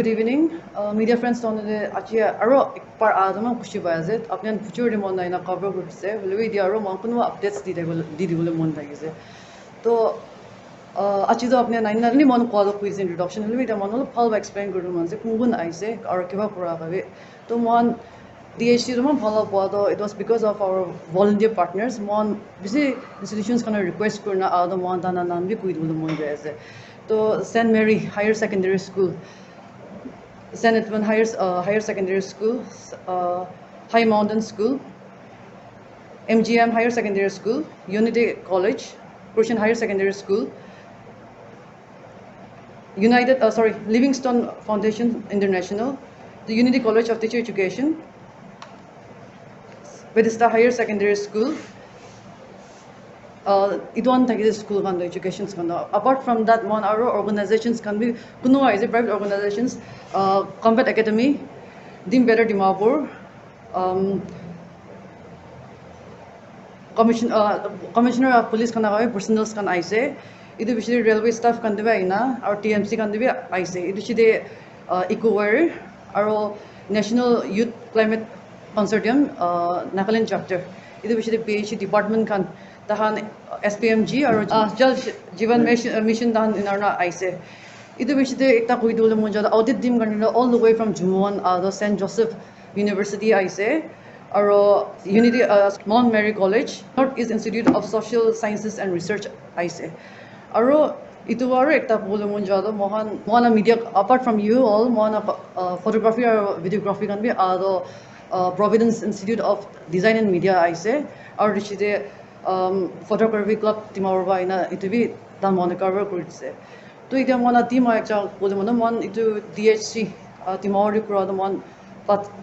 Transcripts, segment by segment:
good evening, media friends. On the achia aro par adama kushi baze. Apne future demon na ina cover group se. Hulwi di aro mangkunu updates di debole mon lagi se. To achi do apne nine nani mon call quiz introduction. Hulwi di mon pal explain guru mon se kungun ai se aro kiba pura kabe. To mon DHC room follow up. It was because of our volunteer partners. Mon busy institutions kana request kurna ado mon dana nam bi kui dulu mon jaise. To St. Mary Higher Secondary School, St. Edmund Higher Secondary School, High Mountain School, MGM Higher Secondary School, Unity College, Christian Higher Secondary School, Livingstone Foundation International, the Unity College of Teacher Education, Bethesda Higher Secondary School. Idwan thaki school kan educations kan. Apart from that, mon our organizations can be kuno is private organizations, Combat Academy, Dimapur, Commissioner of Police kan awe personals kan aise. Idu bishide railway staff kan deba ina, our TMC kan deba aise. Idu bishide EcoWare, our National Youth Climate Consortium, Nagaland chapter. Idu bishide PhD department kan. Tahan SPMG or Jal Jivan mission tahan in our aise. Idu bishide ekta kui dulu munja audit dim kanila all the way from Jumuan the St. Joseph University aise. Or Unity Mount Mary College, Northeast Institute of Social Sciences and Research aise. Aro itu aro ekta bolu munja mohana media apart from you all mohana photography or videography kan bi ado Providence Institute of Design and Media aise. Or dishide photography club Dimapur ba ina itu bi dan mon cover kurise. To ita mona team ekta bolu mon itu DHC Dimapur kura mon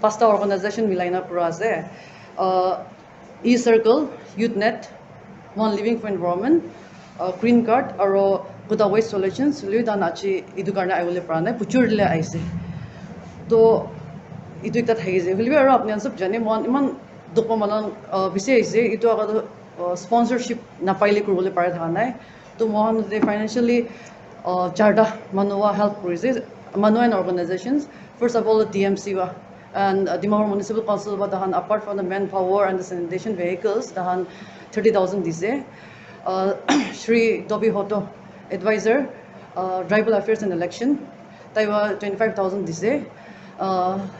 pasta organization milaina pura ase. E-Circle, YouthNet, mon Living for Environment, Green Card aro Kuta Waste Solutions lui dan achi idu karna aile prana puchur le aise. To itu ekta thai je. Hulbi aro apne sab jane mon iman dukpa manan bise aise itu aga sponsorship na paile kurole pare thana. To mon they financially charta manua help kurise manua and organizations. First of all the TMC wa and Dimapur Municipal Council ba dahan apart from the manpower and the sanitation vehicles dahan 30,000 dise. Shri Dobi Hoto advisor tribal affairs and election taiwa 25,000 dise.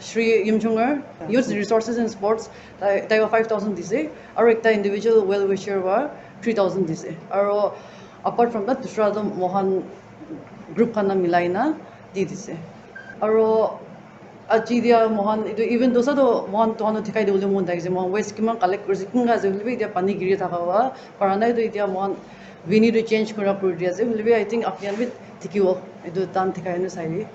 Shri Yimchungar youth resources and sports taiwa 5,000 dise. Aro ekta individual well wisher wa 3,000 dise. Aro apart from that dusra mohan group kana milaina di dise. Aro achidia mohan itu even dosa do mohan to hanu thikai dole mon dai je mohan waste kiman collect kurse kinga je hulbi dia pani giri thakawa paranai do itia mohan we need to change kura purdia je hulbi I think apyan bit thikiwo itu tan thikai nu sai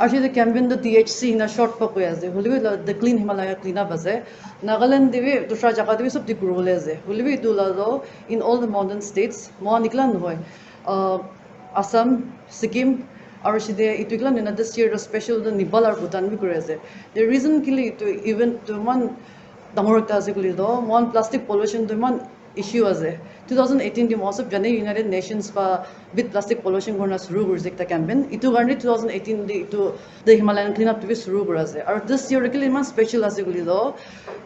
actually the campaign the THC in a short pok hoya je hulbi the clean Himalaya clean up ase Nagaland devi dusra jaga devi sab dikurole je hulbi dula do in all the mountain states mohan niklan hoy Assam, Sikkim. Or it will this year a special the Nepal or Bhutan because the reason to even to one one plastic pollution to one issue as 2018 the most of United Nations with plastic pollution going as the campaign. It took 2018 the Himalayan cleanup to be or this year really special as it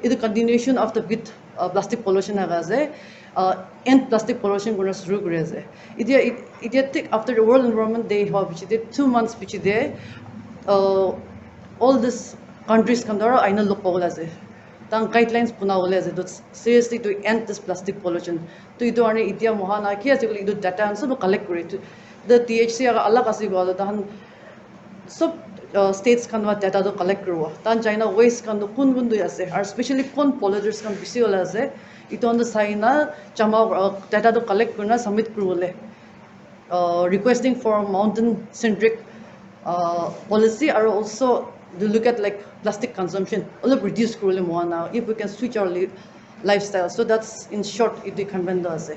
the continuation of the with plastic pollution as end plastic pollution going as it take after the World Environment Day which did 2 months which day all these countries can do I know look as tang guidelines punawale as it seriously to end this plastic pollution to itu ani itia mohana ki asuli itu data and so collect kore the THC aga alag asi go dan sub states kan wa data do collect karo tan China waste kan do kun kun do ase or especially kon polluters kan bisi wala ase itu on the saina chama data do collect kurna submit kurole requesting for mountain centric policy are also to look at like plastic consumption all of reduce kurole mo now if we can switch our lifestyle so that's in short it can bend us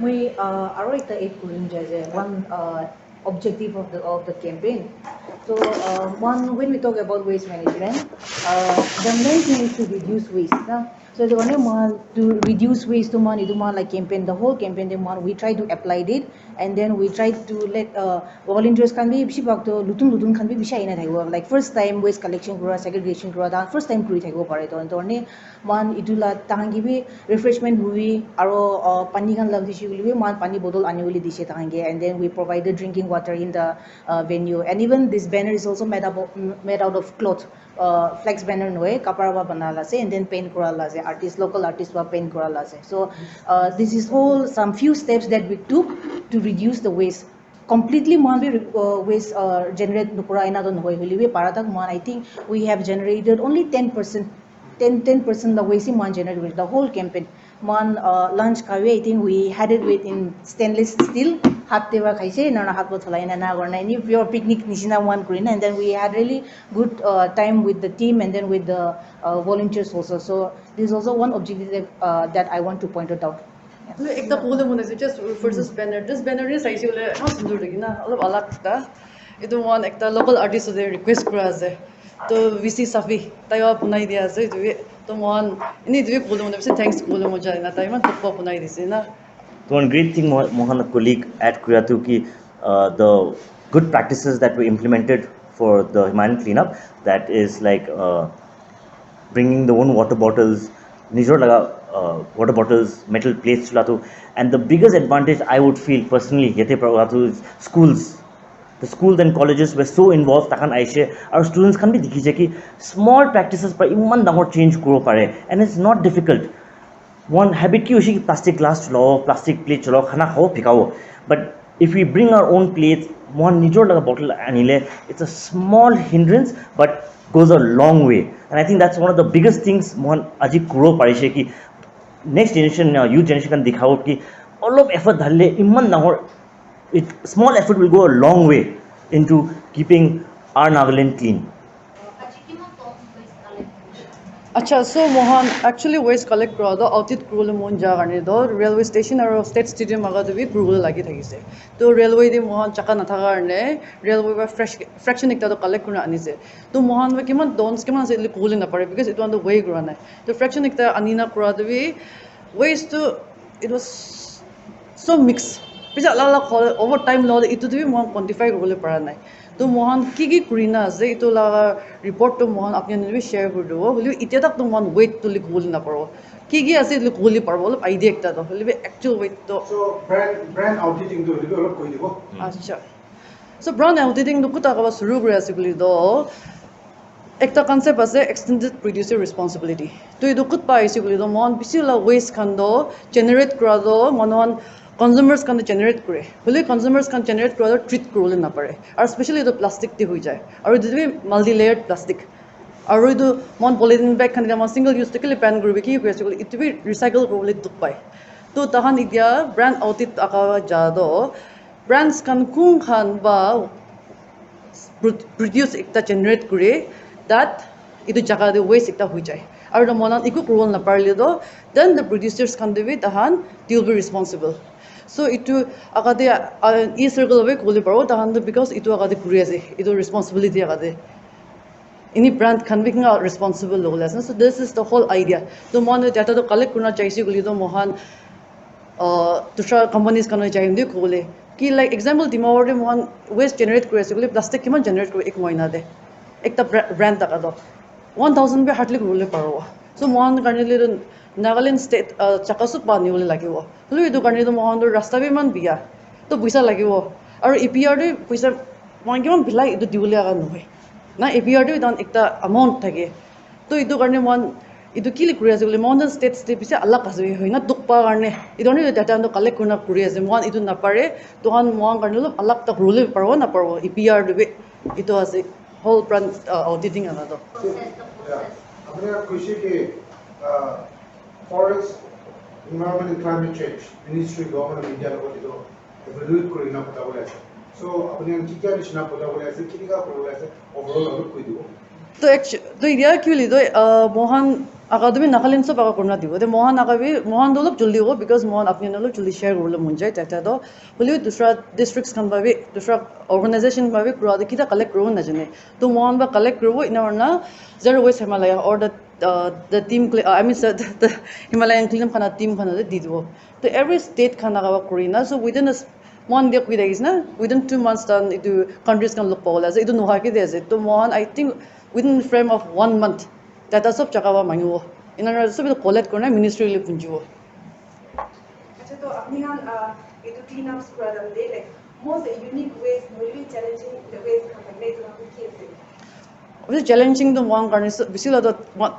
we are right the one objective of the campaign So, when we talk about waste management, the main thing is to reduce waste. So, the only one to reduce waste to man, itu man like campaign, the whole campaign, the man we try to apply it, and then we try to let volunteers can be bisi bag to lutun can be bisi ina thaigo. Like first time waste collection kura, segregation kura, dan first time kuri thaigo pare to. And only man itu la tahangi bi refreshment hui, aro pani kan love dishi uli man pani bottle ani uli dishi tahangi, and then we provided drinking water in the venue. And even this banner is also made out of cloth. Flex banner no way, kapara ba banala se, and then paint korala se. Artist, local artist wa paint korala se. So this is all some few steps that we took to reduce the waste. Completely mon waste generate nukura ina don hoi huli paratak mon. I think we have generated only 10%. 10% the waste man generated with the whole campaign. Man lunch kawe, I think we had it with in stainless steel. Hat tewa khaise na hat bothala ina na gorna ni pure picnic nishina one green, and then we had really good time with the team and then with the volunteers also. So this is also one objective that I want to point it out. एक त पोले मुने चाहिँ just versus banner. This banner is size वाले हाँ सुंदर लगी ना अलग अलग था. इधर वन एक त local artist से request करा है. तो VC साफी ताइवा पुनाई दिया है तो वन इन्हीं द्वीप पोले मुने से thanks पोले मुझे ना ताइवा तो पा पुनाई दिसे ना. So one great thing Mohan, a colleague at Kuriyatu, the good practices that were implemented for the Himalayan cleanup, that is like bringing the own water bottles, water bottles, metal plates, and the biggest advantage I would feel personally is schools. The schools and colleges were so involved, our students can be small practices but iman dangor change grow pare, and it's not difficult. One habit ki hoshi plastic glass chulao, plastic plate chulao, khana khao phikao. But if we bring our own plates, one nijor laga bottle anile, it's a small hindrance but goes a long way. And I think that's one of the biggest things one aji grow parishe ki next generation, youth generation can dikhao ki all of effort dhalle iman nahor. Small effort will go a long way into keeping our Nagaland clean. अच्छा so Mohan actually waste collect करा दो आउटिट cruel Mohan जा करने दो railway station और state stadium आगा तो भी cruel लगी थी इसे तो railway दे मोहन चक्का न था करने railway का fraction एक तो collect करना आने से तो मोहन में किमान dons किमान से क्रूल ना पड़े because it was on the way करना है तो fraction एक तो अनीना करा तो भी waste तो it was so mix पिछला लाला over time लाला इतो तो भी मोहन quantify क्रूल पड़ा नहीं तो मोहन की कुरीना से इतो लागा रिपोर्ट तो मोहन अपने ने भी शेयर कर दो बोले इतने तक तो मोहन वेट तो लिख बोली ना पड़ो की ऐसे लिख बोली पड़ो बोले आइडिया एकता तो बोले एक्चुअल वेट तो so brand auditing तो लिखो अलग कोई देखो अच्छा so brand auditing तो कुछ आगे शुरू कर ऐसे बोली दो एक तो concept है extended producer responsibility तो ये दो कुछ पाए ऐसे बोली दो मोहन बिसी ला waste खंडो generate करा दो मोहन consumers can generate करे बोले consumers can generate करे तो treat करे ना पड़े और especially तो plastic ती हुई जाए और इधर भी multi layered plastic और इधर मन polythene bag खाने का मन single use तक ले pan करे कि ये बोले इधर भी recycle करे ले तुक पाए तो तहां इधर brand audit आका जादो brands can कौन खान बा produce एक ता generate करे that इधर जगह दे waste एक ता हुई जाए और तो मन इको करे ना पड़े ले दो then the producers can do it तहां they will be responsible. So itu agade e circle away kuli paro tahan because itu agade kuriase itu responsibility agade ini brand can be responsible lo lesson so this is the whole idea to mon data to collect kurna chaisi guli to mohan tusha companies kan jai ndi kole ki like example Dimapur de mohan waste generate kuriase guli plastic kiman generate kore ek mahina de ekta brand taka do 1000 be hardly kule paro so mohan karne le Nagaland state chakasuk pa ni bole lagibo lu edu karne to mohan rasta be man biya to puisa lagibo aru EPR de puisa mohan kiman bilai edu dibole aga nohoi na EPR de don ekta amount thake to edu karne mohan edu kili kuri ase bole mohan state state pise alag ase hoina dukpa karne edu ni data to collect kurna kuri ase mohan edu na pare to han mohan karne lo alag ta rule parwa na parwa EPR de edu ase whole brand auditing ana to apne खुशी के Forest, Environment and Climate Change Ministry Government of India लोगों ने तो evaluate करें ना पता बोले ऐसे, so अपने यहाँ क्या निशाना पता बोले ऐसे कितनी का बोले ऐसे overall अगर कोई दो तो इधर क्यों ली तो Mohan Aga to be Nagaland so baka kurna dibo. The Mohan agabi Mohan dolop juldi ho because Mohan apni dolop juldi share kurlo munjai tata do. Huli dusra districts kan babi dusra organization babi kura de kita collect kuro na jane. To Mohan ba collect kuro ina orna Zero Waste Himalaya or the team I mean the Himalayan cleanup kana team kana de dibo. To every state kana gawa kurina so within a 1 day with na within 2 months done itu countries can look pola. Itu no haki de to Mohan I think within the frame of 1 month. Data सब जगह वा मांगो इन सब तो collect करना ministry ले पुंजो अच्छा तो अपनी हाल ये तो क्लीन अप्स पूरा दम दे like most unique ways really challenging the ways company तो हम किए अब चैलेंजिंग तो वन करने से बिसी ला तो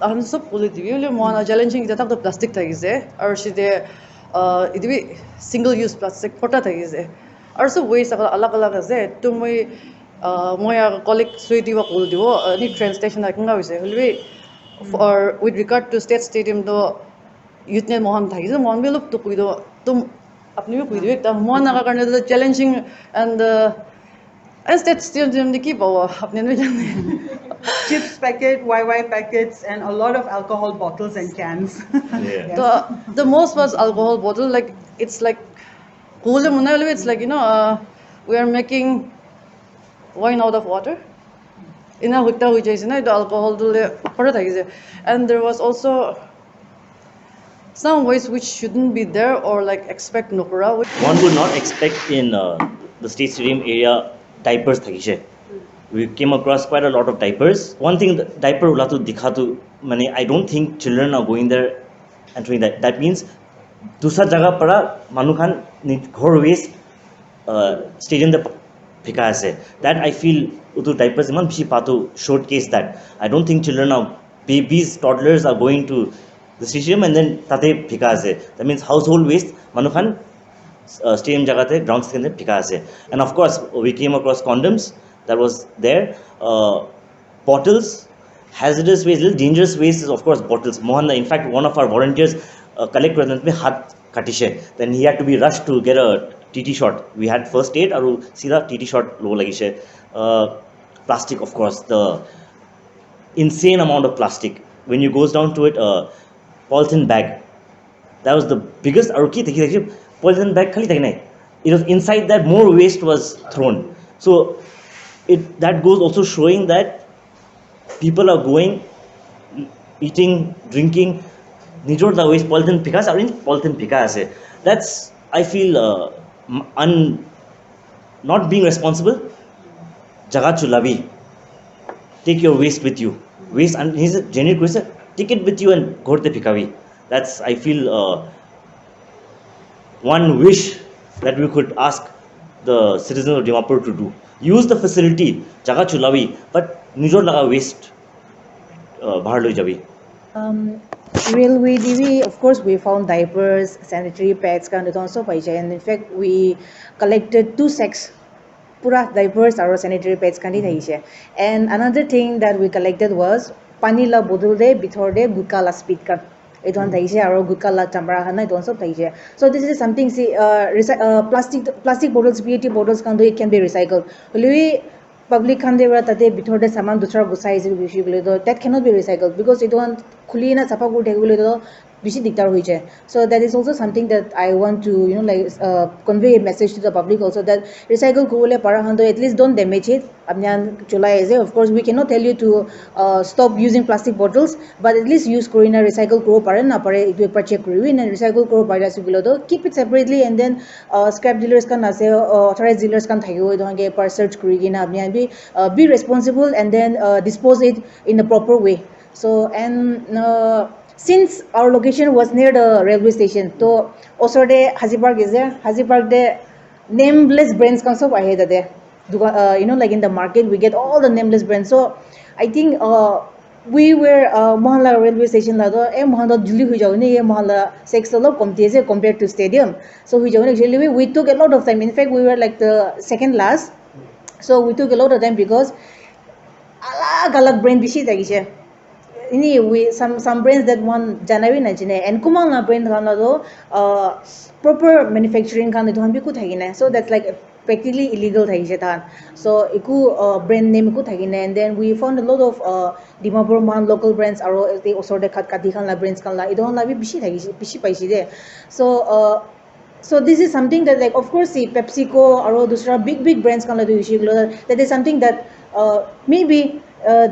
हम सब बोले दिए ले वन चैलेंजिंग जता तो प्लास्टिक था इसे और सीधे इधर भी सिंगल यूज प्लास्टिक फोटा था इसे और सब वेस्ट अलग अलग है तो मैं कॉलेज स्वीटी वा बोल दियो नि ट्रेन स्टेशन आके ना वैसे हल्वे or with regard to state stadium do youth ne mohan thai so mohan be look to kuido tum apni be kuido ekta mohan naga karne the challenging and state stadium de ki bawa apne ne jane chips packet YY packets and a lot of alcohol bottles and cans the most was alcohol bottle like it's like cool it's like we are making wine out of water ina hutta hui jaise na the alcohol dule pora thakise and there was also some ways which shouldn't be there or like expect nokura one would not expect in the state stadium area diapers thakise we came across quite a lot of diapers one thing diaper ula to dikha to mane I don't think children are going there and doing that means dusra jaga para manu khan ghor waste stadium de phika ase that I feel utu diapers iman bishi pato showcase that I don't think children are babies toddlers are going to the stadium and then tate phika ase that means household waste manu khan stadium jaga te grounds ke ande phika ase and of course we came across condoms that was there bottles hazardous waste little dangerous waste is of course bottles mohan in fact one of our volunteers collect करने में हाथ काटिशे then he had to be rushed to get a TT shot we had first aid और सीधा TT shot लो लगी शे plastic of course the insane amount of plastic when you goes down to it polythene bag that was the biggest और की देखिए polythene bag खाली देखने it was inside that more waste was thrown so that goes also showing that people are going eating drinking nijor the waste polythene pikas or in polythene pikas that's I feel not being responsible jaga chulabi take your waste with you waste and his generic waste take it with you and ghorte pikavi that's I feel one wish that we could ask the citizens of Dimapur to do use the facility jaga chulabi but nijor laga waste bahar loi jabi Railway DV, of course, we found diapers, sanitary pads, kind of also and in fact, we collected 2 sacks, pura diapers or sanitary pads, and another thing that we collected was pani la bodol de, bithor de, gudka la speed ka. It one thaise aro gudka la chamra hana it also thaise. So this is something see plastic bottles, PET bottles kan it can be recycled. Public khan de wara tate bithor de saman dusra gusai is bishi gule to that cannot be recycled because it one khuli na chapa gur thegule to bishi diktar hoi jay so that is also something that I want to convey a message to the public also that recycle kole para hando at least don't damage it apnyan chulai ase of course we cannot tell you to stop using plastic bottles but at least use korina recycle koro pare na pare etu ekbar check koribi and recycle koro pare ase gule to keep it separately and then scrap dealers kan ase authorized dealers kan thakibo etu par search kori kina apnyan be responsible and then dispose it in a proper way so and since our location was near the railway station so also de Haji Park is there Haji Park de nameless brands come so ahead there like in the market we get all the nameless brands so I think we were mohalla railway station la do mohalla juli hui jaw ne ye mohalla sex lo komti ase compared to stadium so hui jaw actually we took a lot of time in fact we were like the second last so we took a lot of time because alag brand bishi tagise we some brands that one January na jine and kumang na brand kan do proper manufacturing kan do han bi ku thagina so that's like practically illegal thakise tan. So iku brand name iku thakine, and then we found a lot of Dimapur man local brands aro the osor de khat kati khan la brands khan la idon la bi bishi thakise bishi paisi de. So so this is something that, like, of course, see PepsiCo or dusra big brands kan la do issue that is something that maybe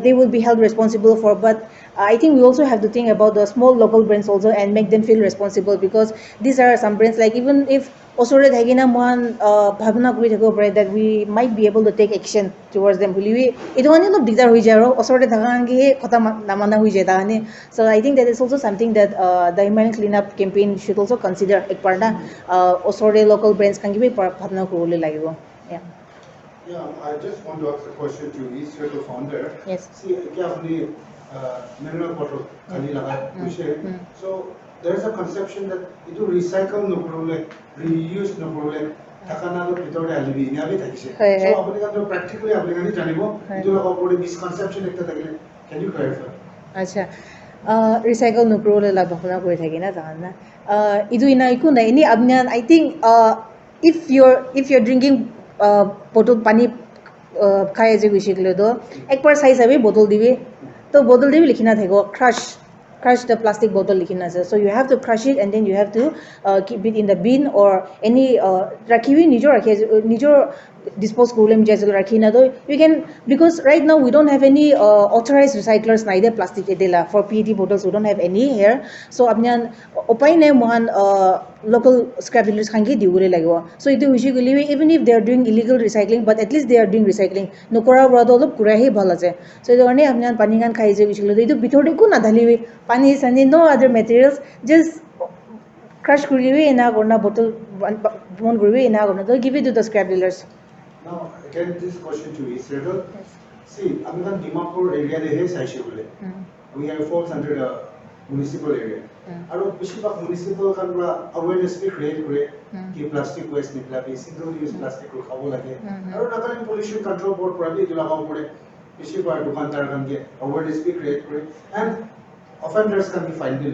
they will be held responsible for, but I think we also have to think about the small local brands also and make them feel responsible, because these are some brands, like, even if osore thagina mohan bhavna kuri thako pare that we might be able to take action towards them buli etu ani lop digdar hoi jaro osore thakan ki khota namana hoi jeta ani. So I think that is also something that the Himalayan cleanup campaign should also consider ek parna osore local brands kan ki bhi bhavna kurole lagibo. Yeah. Yeah, I just want to ask a question to East River founder. Yes. See, क्या अपनी mineral bottle खाली लगा पूछे. So there is a conception that it will recycle no problem, reuse no problem. थकाना तो पितोड़ डाली भी नहीं अभी तक से. So अपने का तो practically अपने का नहीं जाने को. इधर लगा पूरे misconception एक तरह के. Can you clarify? अच्छा recycle no problem la bhavna kuri thaki na jana idu ina iku na ini abnyan. I think if you're drinking bottle pani khai je gushi kle do ek par size abe bottle dibi to bottle dibi likhina thego crush the plastic bottle likhina ase. So you have to crush it and then you have to keep it in the bin or any rakhibi nijor dispose kurulem jaisal rakhina do you can, because right now we don't have any authorized recyclers neither plastic edela for PET bottles. We don't have any here. So apnyan upai nai mohan local scrap dealers khangi diure lagibo. So itu hushi guli even if they are doing illegal recycling, but at least they are doing recycling nokora brado olop kurahi bhal ase. So idu ane apnyan pani kan khai je hushi guli itu bithore ku na dhalibi pani sani no other materials, just crush kuribi ena korna bottle bon kuribi ena korna to give it to the scrap dealers. Now again this question to East River. Yes. See, अपने का Dimapur area दे है साइशे बोले. We have falls under the municipal area. और पिछली बार municipal का पूरा awareness भी create करे कि plastic waste निकला भी single use plastic को खाओ लगे. और Nagaland pollution control board पूरा भी जो लगाओ पड़े. पिछली बार दुकानदार kan के awareness भी create करे and offenders can be fined भी.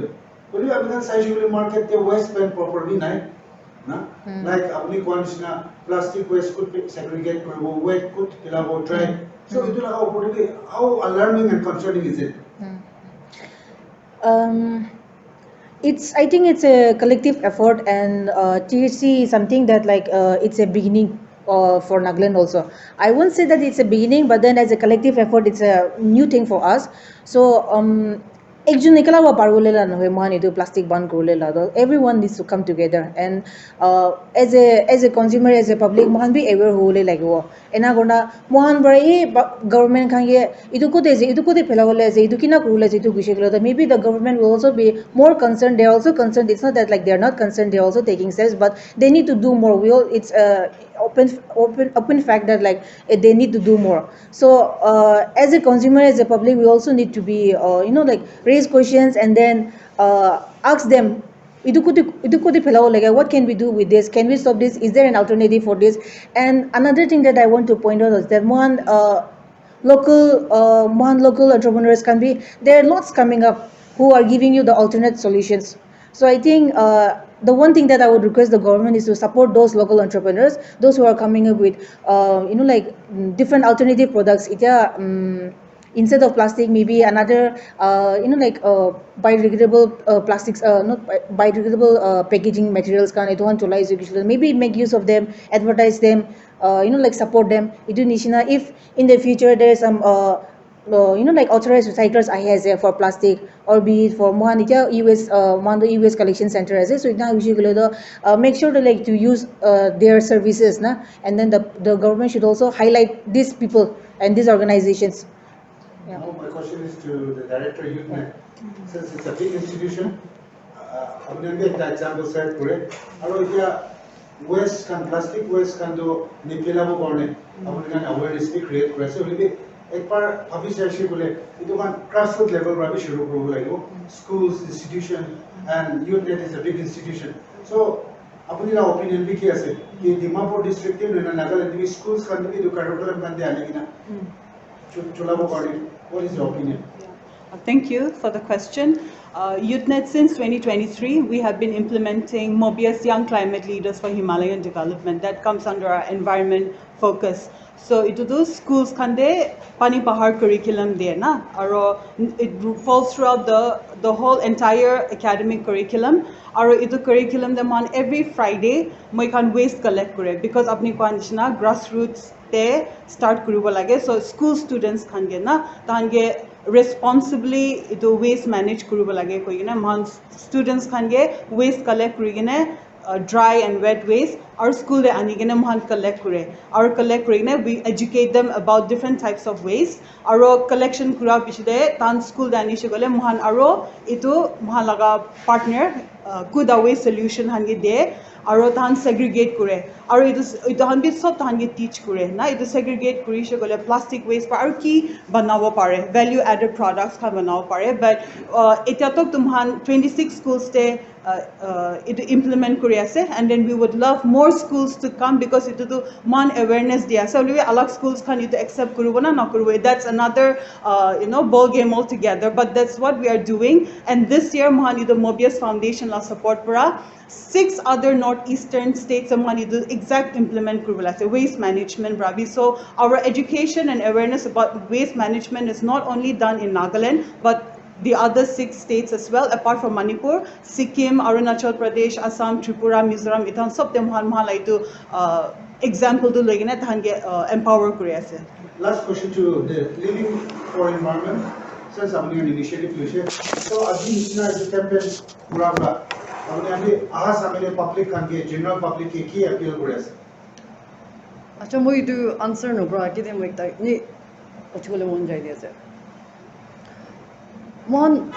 बोलिए अपने का साइशे बोले market के waste ban properly नहीं. Na? Like अपनी कौन-सी plastic waste could segregate करबो, wet could पिलाबो dry. So इधर लगाओ पड़ेगी. How alarming and concerning is it? I think it's a collective effort, and THC is something that, like, it's a beginning for Nagaland also. I won't say that it's a beginning, but then as a collective effort, it's a new thing for us. So ekjun nikala wa parole la no mohan etu plastic ban kurole la do everyone needs to come together, and as a consumer, as a public, mohan be aware hole lagibo ena gona mohan bari government khan ye etu kote phelawole ase etu kina kurole ase etu gusheklo da maybe the government will also be more concerned. They are also concerned. It's not that like they are not concerned, they are also taking steps, but they need to do more. It's open fact that, like, they need to do more. So as a consumer, as a public, we also need to be like raise questions and then ask them what can we do with this, can we stop this, is there an alternative for this. And another thing that I want to point out is that local entrepreneurs can be, there are lots coming up who are giving you the alternate solutions. So I think the one thing that I would request the government is to support those local entrepreneurs, those who are coming up with like different alternative products. Instead of plastic, maybe another like biodegradable plastics, not biodegradable packaging materials can maybe make use of them, advertise them, like support them. If in the future there is some like authorized recyclers I for plastic, or be it for US collection center as so make sure to use their services and then the government should also highlight these people and these organizations. Yeah. Now my question is to the director YouthNet. Since it's a big institution, I'm going to get the example set correct. Waste can plastic waste can do nipilabo corne. I'm going to awareness create so maybe एक बार office ऐसे बोले ये तो grassroots level पर भी शुरू करो लाइको schools institution and YouthNet is a big institution. So अपनी ला opinion भी क्या है कि दिमापुर district में ना नागालैंड में schools kan भी जो curriculum kan दे आने की ना चुलाबो corne. What is your opinion? Thank you for the question. YouthNet since 2023, we have been implementing Mobius Young Climate Leaders for Himalayan Development. That comes under our environment focus. So it do schools kande pani pahar curriculum there na, aro it falls throughout the whole entire academic curriculum. Aro itu curriculum them on every Friday moi kan waste collect kore because apni ko anishna grassroots te start kuribo lage. So school students kan ge na tange responsibly itu waste manage kuribo lage koigina man students kan ge waste collect kurigine dry and wet waste our school de anigine man collect kure our collect kurigine we educate them about different types of waste aro collection kura bishide tan school de anishe gole man aro itu man laga partner good away solution hangi de aro tan segregate kure aro itu han bi sob tan ge teach kure na itu segregate kuri she gole plastic waste par aro ki banabo pare value added products khan banabo pare but eta tok tumhan 26 schools te it implement kuri ase and then we would love more schools to come because it to man awareness dia so we alag schools khan it accept kurubo na nakurubo that's another ball game altogether but that's what we are doing and this year man it Mobius Foundation la support pura 6 other northeastern states man it exact implement kurubo ase waste management bravi so our education and awareness about waste management is not only done in Nagaland but the other 6 states as well, apart from Manipur, Sikkim, Arunachal Pradesh, Assam, Tripura, Mizoram, itan sab them han malai to example to lagina thange empower Korea se. Last question to the Living for Environment. Since I'm an initiative leader, so Adhi Isna is a campaign Murabra. Abhi aha samene public kan ke general public ke ki appeal Korea se. Acha moi do answer no bro ki dem ekta ni ochole mon jai dia se. One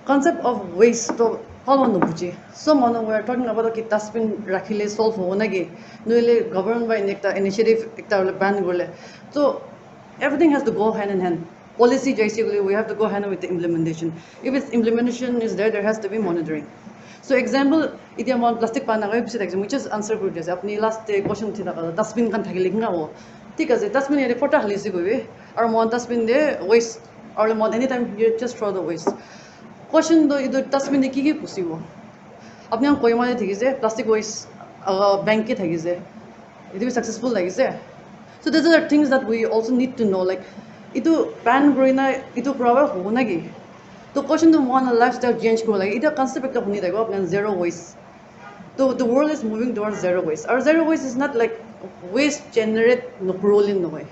concept of waste to how no buji so mono we are talking about ki dustbin rakhile solve ho nagi noile government by ekta initiative ekta ban gorle so everything has to go hand in hand policy basically we have to go hand with the implementation if its implementation is there has to be monitoring so example idia mon plastic pan nagai bisi example which is answer good ase apni last question thina dustbin kan thakile kinga ho thik ase dustbin ere photo halisi gobe aru mon dustbin de waste or mon anytime you just throw the waste question do idu dustbin de ki pusibo apni koi mane thikise plastic waste bank ke thakise idu successful lagise so these are things that we also need to know like idu ban groina idu problem ho nagi to question to mon lifestyle change ko lagi ida concept ekta huni dago apni zero waste so the world is moving towards zero waste or zero waste is not like waste generate no rolling no way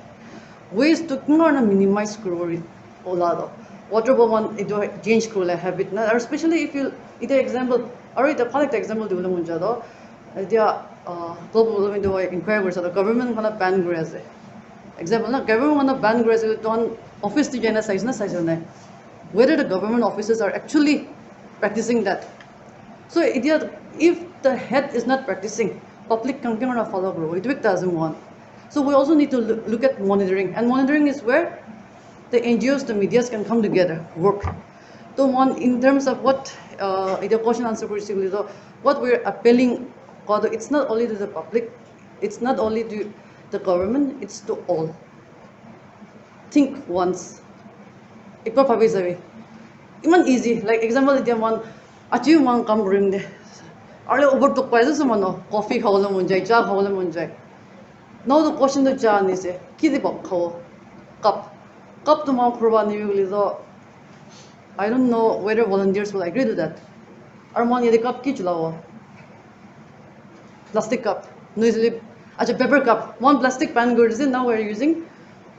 waste to kinga minimize kurori olado water bomb idu change kula habit na or especially if you ida example or ida collect example dibula munja do ida global warming do inquiry so the government gonna ban grass example na government gonna ban grass to on office to jana size na size na whether the government officers are actually practicing that so ida if the head is not practicing public can gonna follow bro it doesn't want so we also need to look at monitoring and monitoring is where the NGOs, the medias can come together, work. So one, in terms of what the question answer basically, so what we're appealing, it's not only to the public, it's not only to the government, it's to all. Think once. Ikwa pabi sabi. Iman easy. Like example, iti one achieve one come bring de. Arle over to paiso sa mano coffee khawala munjai, cha khawala munjai. Now the question to cha ni se kidi bak khaw cup. Cup to mount so I don't know whether volunteers will agree to that. Or one the cup ki chulawo. Plastic cup. Noisily acha paper cup. One plastic pan good is now we're using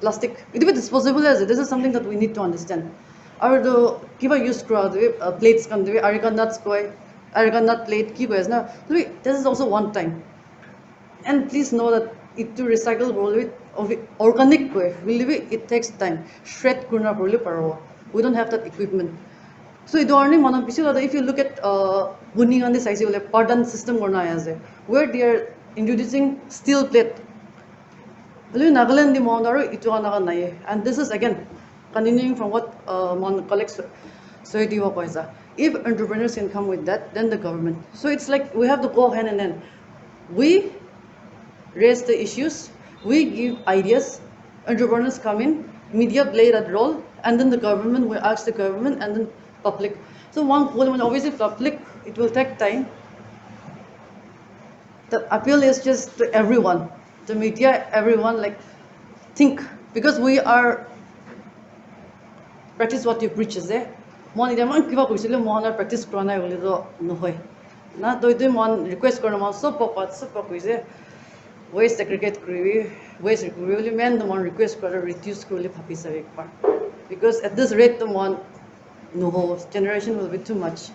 plastic. It will be disposable as it. This is something that we need to understand. Or the kiba used crowd plates can do arika nuts koi arika nut plate kiba is now. This is also one time. And please know that it to recycle with organic way it takes time shred kurna probably paro we don't have that equipment so it only one if you look at bunning on this IC padan system gonna ase where they are introducing steel plate Nagaland the monaro itu anaga nai and this is again continuing from what mon collects so it if entrepreneurs can come with that then the government so it's like we have to go hand in hand we raise the issues we give ideas entrepreneurs come in media play that role and then the government we ask the government and then public So one poll, obviously public, it will take time. The appeal is just to everyone, the media, everyone, like think, because we are practice what you preach is there. Mon ida man kiba kuisile mon practice korana bole to nohoy. Na doi mon request korna mon so kuise waste segregate kuri waste really men the mon request kora reduce kuri bhabi sa ekbar. Because at this rate the mon no generation will be too much.